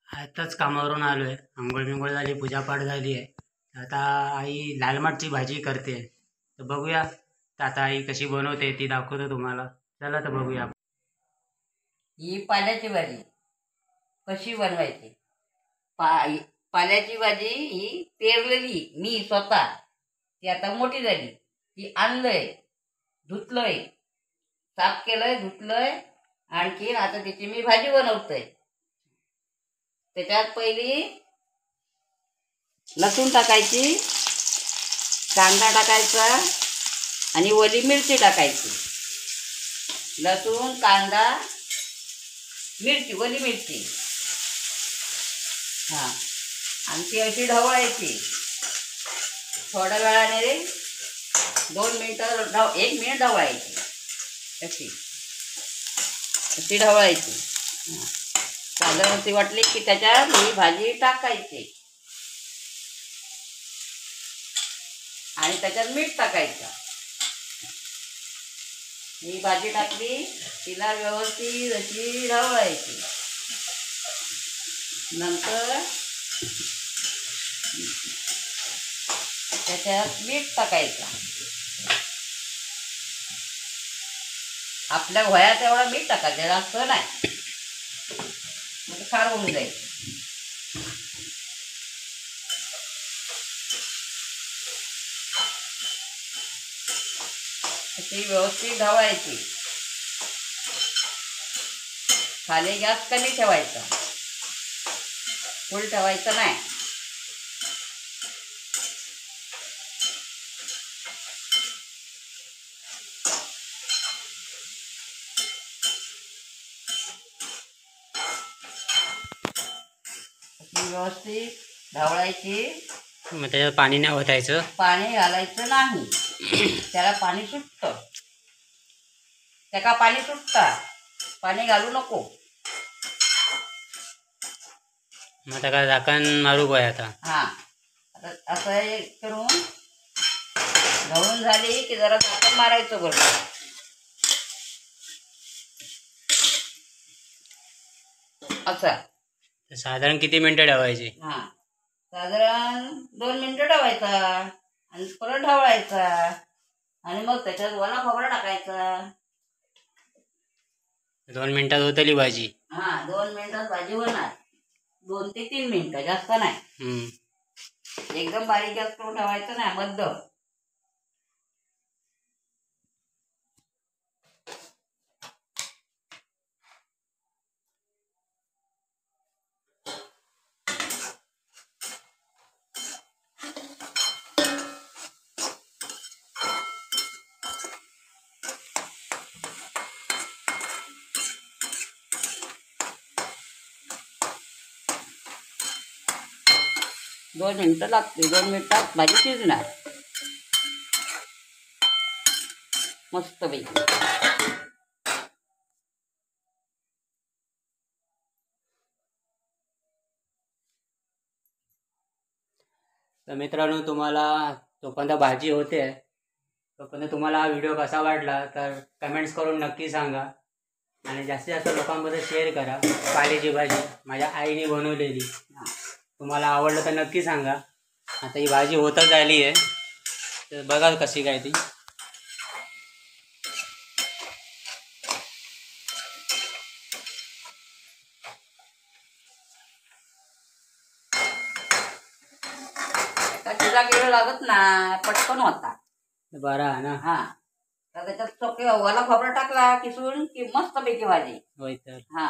आताच कामावरून आलोय. अंघोळ बिंघोळ झाली, पूजापाठ झाली आहे. आता आई लाल माठची भाजी करते. तर बघूया. तर आता आई कशी बनवते ती दाखवतो तुम्हाला. चला तर बघूया. ही पाल्याची भाजी कशी बनवायची? पा पाल्याची भाजी ही पेरलेली मी स्वतः, ती आता मोठी झाली, ती आणलंय, धुतलंय, साफ केलंय, धुतलंय. आणखी आता त्याची मी भाजी बनवतोय. त्याच्यात पहिली लसूण टाकायची, कांदा टाकायचा आणि ओली मिरची टाकायची. लसूण, कांदा, मिरची, ओली मिरची, हा, आणि ती अशी ढवळायची. थोड्या वेळाने रे 2 मिनिटं 1 मिनिट ढवळायची. अशी अशी ढवळायची. साधारण ती वाटली की त्याच्यात ही भाजी टाकायची आणि त्याच्यात मीठ टाकायचं. ही भाजी टाकली, तिला व्यवस्थित अशी ढवळायची. नंतर त्याच्यात मीठ टाकायचं. आपल्या वयात एवढा मीठ टाकायचं, जास्त नाही, म्हणजे खार होऊन जाईल. ती व्यवस्थित ढवळायची. खाली गॅस कमी ठेवायचा, फुल ठेवायचं नाही. व्यवस्थित ढवळायची. मग त्याच्यात पाणी नाही ओतायचं. पाणी घालायचं नाही, त्याला पाणी सुटतं. त्याला पाणी सुटतं, पाणी घालू नको. मग त्याला झाकण मारू काय आता? हा, आता असं हे करून ढवळून झाली की जरा झाकण मारायचं बरोबर. असं साधारण किती मिनिटं ठेवायची? हा, साधारण 2 मिनिटं ठेवायचा आणि परत ढवळायचा. आणि मग त्याच्यात ओला खोबरा टाकायचा. 2 मिनिटात होतली भाजी. हा, 2 मिनिटात भाजी होणार. 2 ते 3 मिनिटं, जास्त नाही. एकदम बारीक गॅस करून ठेवायचं नाही, मध्यम. दोन मिनिटं लागते. 2 मिनिटात भाजी शिजणार मस्तपैकी. तर मित्रांनो, तुम्हाला तोपर्यंत भाजी होते, तोपर्यंत तुम्हाला हा व्हिडिओ कसा वाटला तर कमेंट्स करून नक्की सांगा. आणि जास्तीत जास्त लोकांमध्ये शेअर करा. पाल्याची भाजी माझ्या आईने बनवलेली, तुम्हाला आवडलं तर नक्की सांगा. आता ही भाजी होतच आली आहे, तर बघा कशी काय ती. शिजा गेलं लागत ना, पटकन होता. बरा ना. हा, तर त्याच्यात चोके ओला खोबरा टाकला किसून की मस्तपैकी भाजी. होय तर. हा,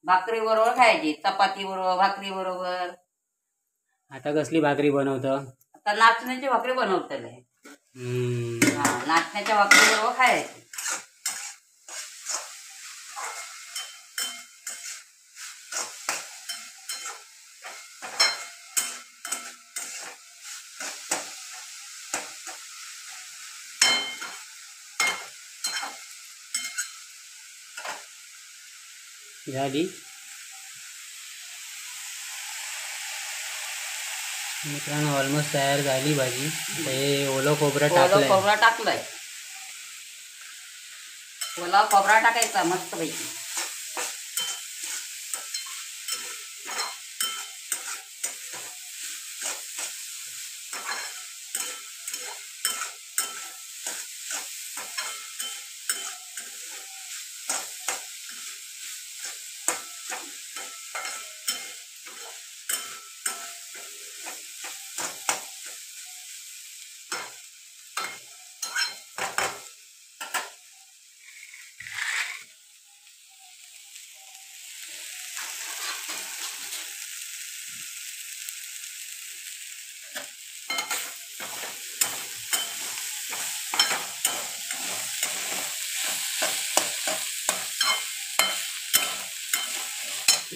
भाकरी बरोबर खायची, चपाती बरोबर, भाकरी बरोबर. आता कसली भाकरी बनवतो? आता नाचण्याची भाकरी बनवतले. हा, नाचण्याच्या भाकरी बरोबर खायची. झाली. मित्रांनो, ऑलमोस्ट तयार झाली भाजी. हे ओलं खोबरं टाकलंय. खोबरा टाकलंय. ओला खोबरा टाकायचा मस्तपैकी.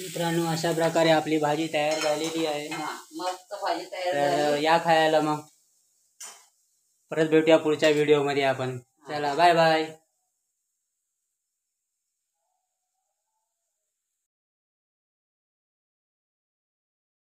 मित्रांनो अशा प्रकारे आपली भाजी तयार झालेली आहे. हा मस्त भाजी तयार तर झाली. या खायला मग परत भेटूया पुढच्या व्हिडिओ मध्ये आपण. चला बाय बाय.